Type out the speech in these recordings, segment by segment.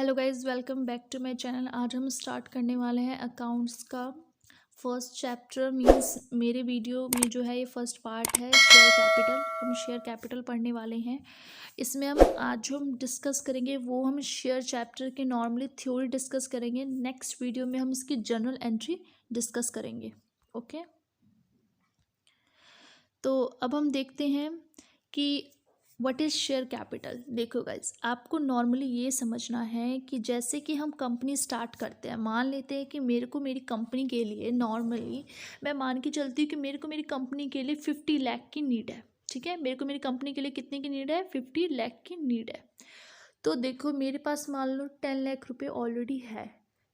Hello guys, welcome back to my channel. आज हम start करने वाले हैं अकाउंट्स का फर्स्ट चैप्टर। मींस मेरे वीडियो में जो है ये फर्स्ट पार्ट है शेयर कैपिटल। हम शेयर कैपिटल पढ़ने वाले हैं। इसमें हम आज जो हम डिस्कस करेंगे वो हम शेयर चैप्टर के नॉर्मली थ्योरी डिस्कस करेंगे। नेक्स्ट वीडियो में हम इसकी जर्नल एंट्री डिस्कस करेंगे। ओके, तो अब हम देखते हैं कि व्हाट इज़ शेयर कैपिटल। देखो गाइज, आपको नॉर्मली ये समझना है कि जैसे कि हम कंपनी स्टार्ट करते हैं, मान लेते हैं कि मेरे को मेरी कंपनी के लिए नॉर्मली मैं मान के चलती हूँ कि मेरे को मेरी कंपनी के लिए 50 लाख की नीड है। ठीक है, मेरे को मेरी कंपनी के लिए कितने की नीड है? 50 लाख की नीड है। तो देखो मेरे पास मान लो 10 लाख रुपये ऑलरेडी है।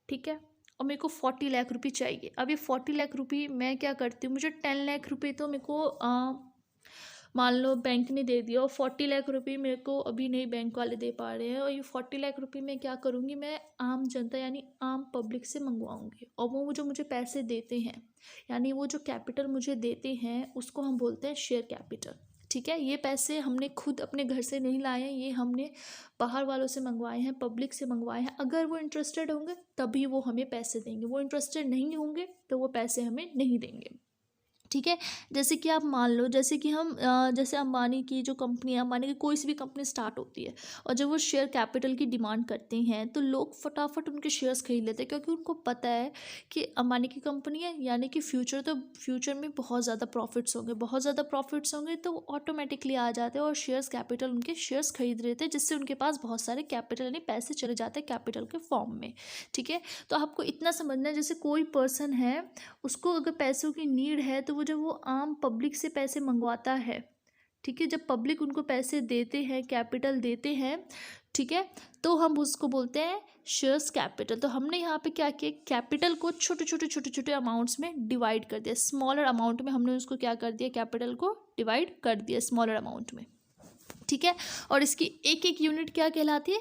ठीक है, और मेरे को 40 लाख रुपये चाहिए। अब ये 40 लाख रुपये मैं क्या करती हूँ, मुझे 10 लाख रुपये तो मेरे को मान लो बैंक ने दे दिया और 40 लाख रुपये मेरे को अभी नहीं बैंक वाले दे पा रहे हैं। और ये 40 लाख रुपये मैं क्या करूँगी, मैं आम जनता यानी आम पब्लिक से मंगवाऊँगी। और वो जो मुझे पैसे देते हैं यानी वो जो कैपिटल मुझे देते हैं उसको हम बोलते हैं शेयर कैपिटल। ठीक है, ये पैसे हमने खुद अपने घर से नहीं लाए हैं, ये हमने बाहर वालों से मंगवाए हैं, पब्लिक से मंगवाए हैं। अगर वो इंटरेस्टेड होंगे तभी वो हमें पैसे देंगे, वो इंटरेस्टेड नहीं होंगे तो वो पैसे हमें नहीं देंगे। ठीक है, जैसे कि आप मान लो जैसे कि हम जैसे अंबानी की जो कंपनी है, अंबानी की कोई सी भी कंपनी स्टार्ट होती है और जब वो शेयर कैपिटल की डिमांड करते हैं तो लोग फटाफट उनके शेयर्स खरीद लेते हैं, क्योंकि उनको पता है कि अंबानी की कंपनी है यानी कि फ्यूचर में बहुत ज़्यादा प्रॉफिट्स होंगे तो वो ऑटोमेटिकली आ जाते हैं और शेयर्स कैपिटल उनके शेयर्स खरीद लेते हैं, जिससे उनके पास बहुत सारे कैपिटल यानी पैसे चले जाते हैं कैपिटल के फॉर्म में। ठीक है, तो आपको इतना समझना है, जैसे कोई पर्सन है उसको अगर पैसों की नीड है तो वो जब वो आम पब्लिक से पैसे मंगवाता है, ठीक है, जब पब्लिक उनको पैसे देते हैं, कैपिटल देते हैं, ठीक है, तो हम उसको बोलते हैं शेयर्स कैपिटल। तो हमने यहाँ पे क्या किया, कैपिटल को छोटे छोटे अमाउंट्स में डिवाइड कर दिया, स्मॉलर अमाउंट में हमने उसको क्या कर दिया, कैपिटल को डिवाइड कर दिया स्मॉलर अमाउंट में। ठीक है, और इसकी एक एक यूनिट क्या कहलाती है,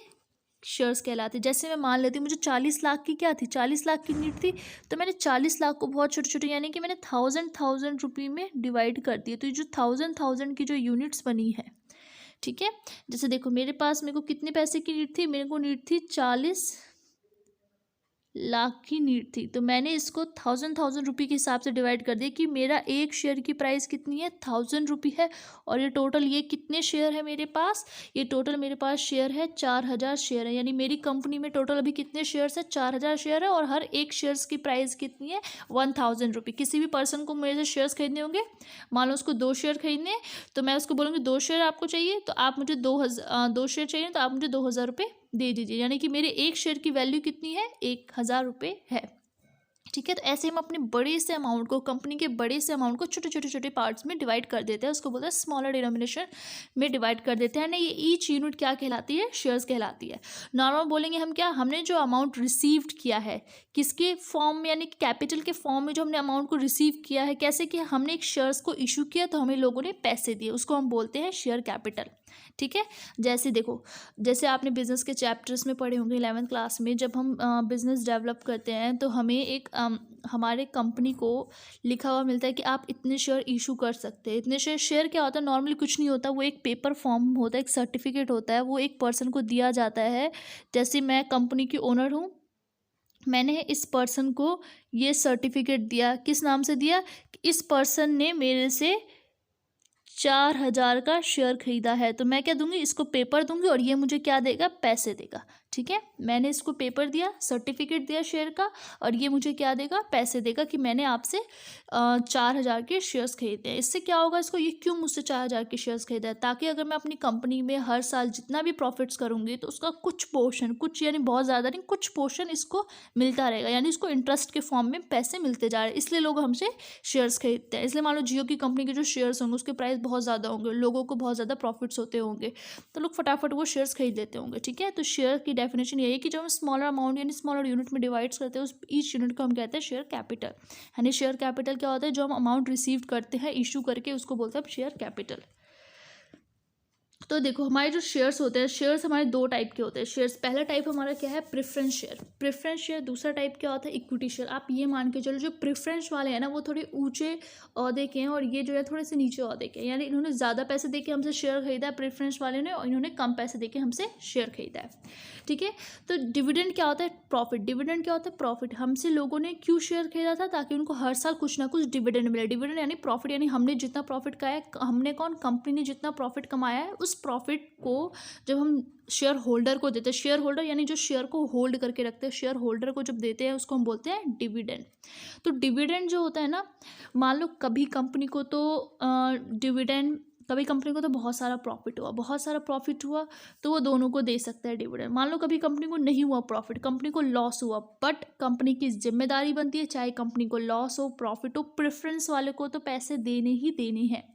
शेयर्स कहलाते। जैसे मैं मान लेती हूँ मुझे 40 लाख की क्या थी, 40 लाख की नीड थी, तो मैंने 40 लाख को बहुत छोटे छोटे यानी कि मैंने 1000 रुपये में डिवाइड कर दिए। तो ये जो 1000 की जो यूनिट्स बनी है, ठीक है, जैसे देखो मेरे को कितने पैसे की नीड थी, मेरे को नीड थी 40 लाख की नीड थी। तो मैंने इसको 1000 रुपये के हिसाब से डिवाइड कर दिया कि मेरा एक शेयर की प्राइस कितनी है, 1000 रुपये है। और ये टोटल ये कितने शेयर है मेरे पास, ये टोटल मेरे पास शेयर है 4000 शेयर है। यानी मेरी कंपनी में टोटल अभी कितने शेयर्स है, 4000 शेयर है। और हर एक शेयर्स की प्राइस कितनी है, 1000 रुपये। किसी भी पर्सन को मेरे से शेयर्स खरीदने होंगे, मान लो उसको 2 शेयर खरीदने, तो मैं उसको बोलूँगी 2 शेयर आपको चाहिए तो आप मुझे 2 शेयर चाहिए तो आप मुझे 2000 रुपये दे दीजिए। यानी कि मेरे एक शेयर की वैल्यू कितनी है, 1000 रुपये है। ठीक है, तो ऐसे हम अपने बड़े से अमाउंट को, कंपनी के बड़े से अमाउंट को छोटे पार्ट्स में डिवाइड कर देते हैं, उसको बोलते हैं स्मॉलर डिनोमिनेशन में डिवाइड कर देते हैं ना। ये ईच यूनिट क्या कहलाती है, शेयर्स कहलाती है। नॉर्मल बोलेंगे हम क्या, हमने जो अमाउंट रिसीव्ड किया है किसके फॉर्म में, यानी कि कैपिटल के फॉर्म में जो हमने अमाउंट को रिसीव किया है, कैसे कि हमने एक शेयर्स को इशू किया तो हमें लोगों ने पैसे दिए, उसको हम बोलते हैं शेयर कैपिटल। ठीक है, जैसे देखो, जैसे आपने बिजनेस के चैप्टर्स में पढ़े होंगे 11th क्लास में, जब हम बिजनेस डेवलप करते हैं तो हमें एक हमारे कंपनी को लिखा हुआ मिलता है कि आप इतने शेयर इशू कर सकते हैं। इतने शेयर क्या होता है, नॉर्मली कुछ नहीं होता, वो एक पेपर फॉर्म होता है, एक सर्टिफिकेट होता है, वो एक पर्सन को दिया जाता है। जैसे मैं कंपनी की ओनर हूँ, मैंने इस पर्सन को ये सर्टिफिकेट दिया, किस नाम से दिया, इस पर्सन ने मेरे से 4000 का शेयर खरीदा है, तो मैं क्या दूंगी, इसको पेपर दूंगी और ये मुझे क्या देगा, पैसे देगा। ठीक है, मैंने इसको पेपर दिया, सर्टिफिकेट दिया शेयर का, और ये मुझे क्या देगा, पैसे देगा कि मैंने आपसे 4000 के शेयर्स खरीदे हैं। इससे क्या होगा, इसको ये क्यों मुझसे 4000 के शेयर्स खरीदा है, ताकि अगर मैं अपनी कंपनी में हर साल जितना भी प्रॉफिट्स करूँगी तो उसका कुछ पोर्शन, कुछ यानी बहुत ज़्यादा नहीं, कुछ पोर्शन इसको मिलता रहेगा, यानी इसको इंटरेस्ट के फॉर्म में पैसे मिलते जा रहे हैं, इसलिए लोग हमसे शेयर्स खरीदते हैं। इसलिए मान लो जियो की कंपनी के जो शेयर्स होंगे उसके प्राइस बहुत ज़्यादा होंगे, लोगों को बहुत ज़्यादा प्रॉफिट्स होते होंगे, तो लोग फटाफट वो शेयर्स खरीद लेते होंगे। ठीक है, तो शेयर की डेफिनेशन यही है कि जब हम स्मॉलर अमाउंट यानी स्मॉलर यूनिट में डिवाइड करते हैं, उस ईच यूनिट को हम कहते हैं शेयर कैपिटल। यानी शेयर कैपिटल क्या होता है, जो हम अमाउंट रिसीव करते हैं इशू करके, उसको बोलते हैं शेयर कैपिटल। तो देखो हमारे जो शेयर्स होते हैं, शेयर्स हमारे दो टाइप के होते हैं शेयर्स। पहला टाइप हमारा क्या है, प्रेफरेंस शेयर। Preference share. दूसरा टाइप क्या होता है, इक्विटी शेयर। आप ये मान के चलो जो प्रेफरेंस वाले हैं ना वो थोड़े ऊंचे ओहदे के हैं और ये जो है थोड़े से नीचे ओहदे के हैं, यानी इन्होंने ज़्यादा पैसे दे के हमसे शेयर खरीदा है प्रेफरेंस वाले ने, और इन्होंने कम पैसे दे के हमसे शेयर खरीदा है। ठीक है। तो डिविडेंड क्या होता है, प्रॉफिट। डिविडेंड क्या होता है, प्रॉफिट। हमसे लोगों ने क्यों शेयर खरीदा था, ताकि उनको हर साल कुछ ना कुछ डिविडेंड मिले। डिविडेंड यानी प्रॉफिट, यानी हमने जितना प्रॉफिट खाया है, हमने कौन, कंपनी ने जितना प्रॉफिट कमाया है उस प्रॉफिट को जब हम शेयर होल्डर को देते हैं, शेयर होल्डर यानी जो शेयर को होल्ड करके रखते हैं, शेयर होल्डर को जब देते हैं उसको हम बोलते हैं डिविडेंड। तो डिविडेंड जो होता है ना, मान लो कभी कंपनी को तो डिविडेंड, कभी कंपनी को तो बहुत सारा प्रॉफिट हुआ, बहुत सारा प्रॉफिट हुआ तो वो दोनों को दे सकता है डिविडेंड। मान लो कभी कंपनी को नहीं हुआ प्रॉफिट, कंपनी को लॉस हुआ, बट कंपनी की जिम्मेदारी बनती है चाहे कंपनी को लॉस हो प्रॉफिट हो, प्रेफरेंस वाले को तो पैसे देने ही देने हैं।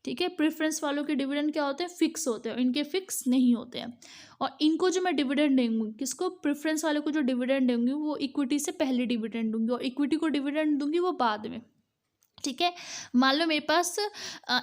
ठीक है। प्रेफरेंस वालों के डिविडेंड क्या होते हैं, फिक्स होते हैं, इनके फिक्स नहीं होते हैं। और इनको जो मैं डिविडेंड दूंगी, किसको, प्रेफरेंस वाले को जो डिविडेंड दूंगी वो इक्विटी से पहले डिविडेंड दूंगी, और इक्विटी को डिविडेंड दूंगी वो बाद में। ठीक है। मान लो मेरे पास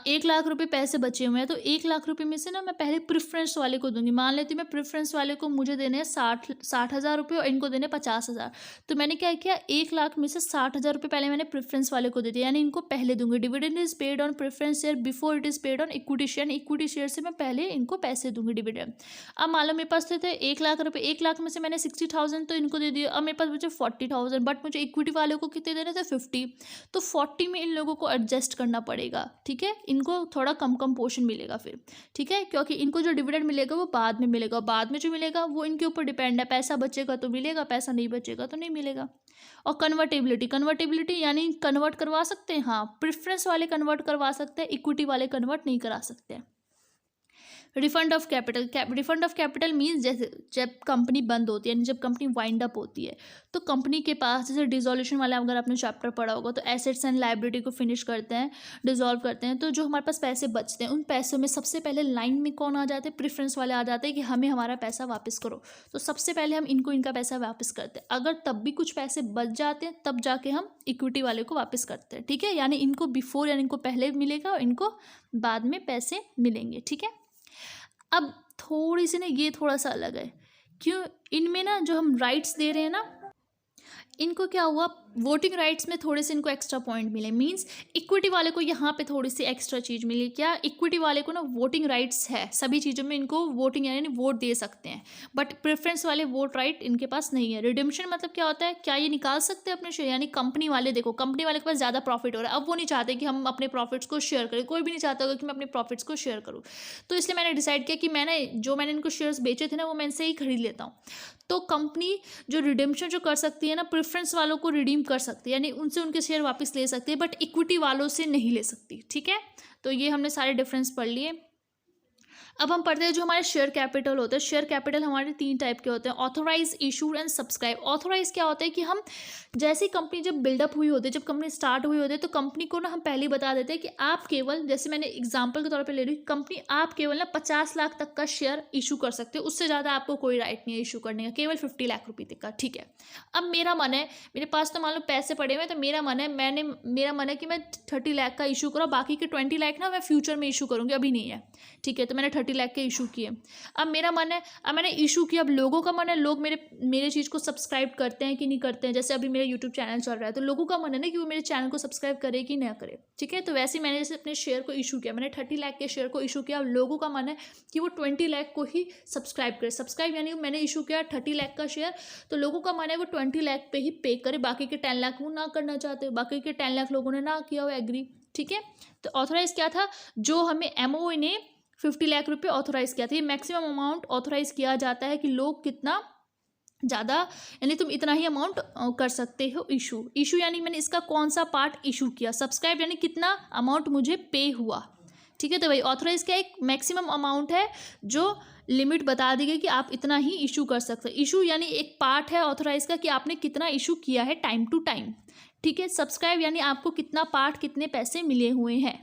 1 लाख रुपए पैसे बचे हुए हैं, तो 1 लाख रुपए में से ना मैं पहले प्रेफरेंस वाले को दूंगी। मान लेती हूँ मैं प्रेफरेंस वाले को मुझे देने हैं 60,000 रुपये और इनको देने 50,000। तो मैंने क्या किया, 1 लाख में से 60,000 रुपये पहले मैंने प्रेफरेंस वाले को दे दिया, यानी इनको पहले दूंगी। Dividend is paid on preference share before it is paid on equity share, equity share से मैं पहले इनको पैसे दूंगी डिविडेंड। अब मान लो मेरे पास थे 1 लाख रुपये, 1 लाख में से मैंने 60,000 तो इनको दे दिया, अब मेरे पास मुझे 40,000, बट मुझे इक्विटी वाले को कितने देने थे, 50। तो 40 में इन लोगों को एडजस्ट करना पड़ेगा। ठीक है। इनको थोड़ा कम कम पोर्शन मिलेगा फिर। ठीक है। क्योंकि इनको जो डिविडेंड मिलेगा वो बाद में मिलेगा, बाद में जो मिलेगा वो इनके ऊपर डिपेंड है, पैसा बचेगा तो मिलेगा, पैसा नहीं बचेगा तो नहीं मिलेगा। और कन्वर्टेबिलिटी, कन्वर्टेबिलिटी यानी कन्वर्ट करवा सकते हैं, हाँ प्रेफरेंस वाले कन्वर्ट करवा सकते हैं, इक्विटी वाले कन्वर्ट नहीं करा सकते हैं। Refund of capital, refund of capital means जैसे जब कंपनी बंद होती है, यानी जब कंपनी वाइंड अप होती है तो कंपनी के पास, जैसे डिसोल्यूशन वाला अगर आपने चैप्टर पढ़ा होगा, तो एसेट्स एंड लाइबिलिटी को फिनिश करते हैं, डिसॉल्व करते हैं, तो जो हमारे पास पैसे बचते हैं उन पैसों में सबसे पहले लाइन में कौन आ जाते हैं, प्रेफरेंस वाले आ जाते हैं कि हमें हमारा पैसा वापस करो। तो सबसे पहले हम इनको इनका पैसा वापस करते हैं, अगर तब भी कुछ पैसे बच जाते हैं तब जाके हम इक्विटी वाले को वापस करते हैं। ठीक है। यानी इनको बिफोर, यानी इनको पहले मिलेगा और इनको बाद में पैसे मिलेंगे। ठीक है। अब थोड़ी सी ना ये थोड़ा सा अलग है, क्यों, इनमें ना जो हम राइट्स दे रहे हैं ना, इनको क्या हुआ, वोटिंग राइट्स में थोड़े से इनको एक्स्ट्रा पॉइंट मिले। मींस इक्विटी वाले को यहाँ पे थोड़ी सी एक्स्ट्रा चीज़ मिली, क्या, इक्विटी वाले को ना वोटिंग राइट्स है, सभी चीज़ों में इनको वोटिंग यानी वोट दे सकते हैं, बट प्रेफरेंस वाले वोट राइट इनके पास नहीं है। रिडेम्पशन मतलब क्या होता है, क्या ये निकाल सकते हैं अपने शेयर, यानी कंपनी वाले, देखो कंपनी वाले के पास ज़्यादा प्रॉफिट हो रहा है, अब वो नहीं चाहते कि हम अपने प्रॉफिट्स को शेयर करें, कोई भी नहीं चाहता होगा कि मैं अपने प्रॉफिट्स को शेयर करूँ, तो इसलिए मैंने डिसाइड किया कि मैंने इनको शेयर्स बेचे थे ना वो मैं इनसे ही खरीद लेता हूँ। तो कंपनी जो रिडेम्पशन जो कर सकती है ना, प्रेफरेंस वालों को रिडीम कर सकती है, यानी उनसे उनके शेयर वापस ले सकती है, बट इक्विटी वालों से नहीं ले सकती। ठीक है। तो ये हमने सारे डिफरेंस पढ़ लिए। अब हम पढ़ते हैं जो हमारे शेयर कैपिटल होते हैं। शेयर कैपिटल हमारे 3 टाइप के होते हैं, authorise, issued and subscribe. Authorise क्या होता है कि हम जैसी कंपनी जब बिल्डअप हुई होती है, जब कंपनी स्टार्ट हुई होती है, तो कंपनी को ना हम पहले ही बता देते हैं कि आप केवल, जैसे मैंने एग्जांपल के तौर पे ले रही हूँ, कंपनी आप केवल ना 50 लाख तक का शेयर इशू कर सकते हो, उससे ज़्यादा आपको कोई राइट नहीं है इशू करने का, केवल 50 लाख रुपये तक का। ठीक है। अब मेरा मन है, मेरे पास तो मान लो पैसे पड़े हुए हैं, तो मेरा मन है कि मैं 30 लाख का इशू करूँ, बाकी के 20 लाख ना मैं फ्यूचर में इशू करूँगी, अभी नहीं है। ठीक है। तो मैंने 30 लाख के इशू किए। अब मेरा मन है, अब मैंने इशू किया, अब लोगों का मन है, लोग मेरे चीज़ को सब्सक्राइब करते हैं कि नहीं करते हैं। जैसे अभी मेरा यूट्यूब चैनल चल रहा है, तो लोगों का मन है ना कि वो मेरे चैनल को सब्सक्राइब करे कि ना करे। ठीक है। तो वैसे ही मैंने जैसे अपने शेयर को इशू किया, मैंने 30 लाख के शेयर को इशू किया, अब लोगों का मन है कि वो 20 लाख को ही सब्सक्राइब करे। सब्सक्राइब यानी मैंने इशू किया 30 लाख का शेयर, तो लोगों का मन है वो 20 लाख पे ही पे करे, बाकी के 10 लाख वो ना करना चाहते, बाकी के 10 लाख लोगों ने ना किया, वो एग्री। ठीक है। तो ऑथोराइज क्या था, जो हमें एमओए ने 50 लाख रुपए ऑथोराइज किया था, ये मैक्सिमम अमाउंट ऑथोराइज किया जाता है कि लोग कितना ज़्यादा, यानी तुम इतना ही अमाउंट कर सकते हो इशू यानी मैंने इसका कौन सा पार्ट इशू किया। सब्सक्राइब यानी कितना अमाउंट मुझे पे हुआ। ठीक है। तो भाई ऑथोराइज का एक मैक्सिमम अमाउंट है, जो लिमिट बता दी गई कि आप इतना ही इशू कर सकते हो। इशू यानी एक पार्ट है ऑथोराइज का कि आपने कितना इशू किया है टाइम टू टाइम। ठीक है। सब्सक्राइब यानी आपको कितना पार्ट, कितने पैसे मिले हुए हैं।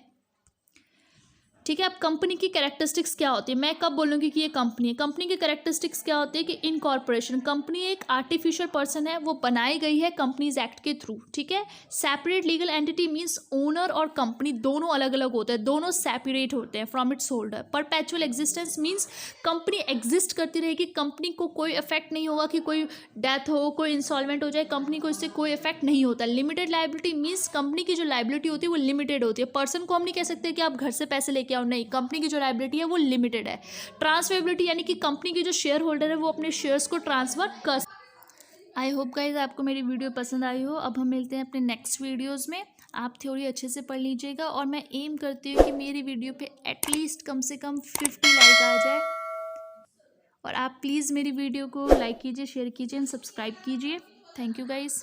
ठीक है। अब कंपनी की कैरेक्टरिस्टिक्स क्या होती है, मैं कब बोलूँगी कि ये कंपनी है। कंपनी की कैरेक्टरिस्टिक्स क्या होती है कि इनकॉर्पोरेशन, कंपनी एक आर्टिफिशियल पर्सन है, वो बनाई गई है कंपनीज एक्ट के थ्रू। ठीक है। Separate legal entity means owner और कंपनी दोनों अलग अलग होते हैं, दोनों सेपरेट होते हैं from its holder. Perpetual existence means company exist करती रहेगी, कंपनी को कोई इफेक्ट नहीं होगा कि कोई डेथ हो, कोई इंसॉल्वेंट हो जाए, कंपनी को इससे कोई इफेक्ट नहीं होता। लिमिटेड लाइबिलिटी मीन्स कंपनी की जो लाइबिलिटी होती है वो लिमिटेड होती है। पर्सन को हम नहीं कह सकते कि आप घर से पैसे लेके आओ, नहीं, कंपनी की जो लाइबिलिटी है वो लिमिटेड है। ट्रांसफरेबिलिटी यानी कि कंपनी की जो शेयर होल्डर है वो अपने शेयर्स को ट्रांसफर कर। आई होप गाइज आपको मेरी वीडियो पसंद आई हो। अब हम मिलते हैं अपने नेक्स्ट वीडियोज़ में। आप थ्योरी अच्छे से पढ़ लीजिएगा और मैं एम करती हूँ कि मेरी वीडियो पे एटलीस्ट कम से कम 50 लाइक आ जाए। और आप प्लीज़ मेरी वीडियो को लाइक कीजिए, शेयर कीजिए एंड सब्सक्राइब कीजिए। Thank you guys.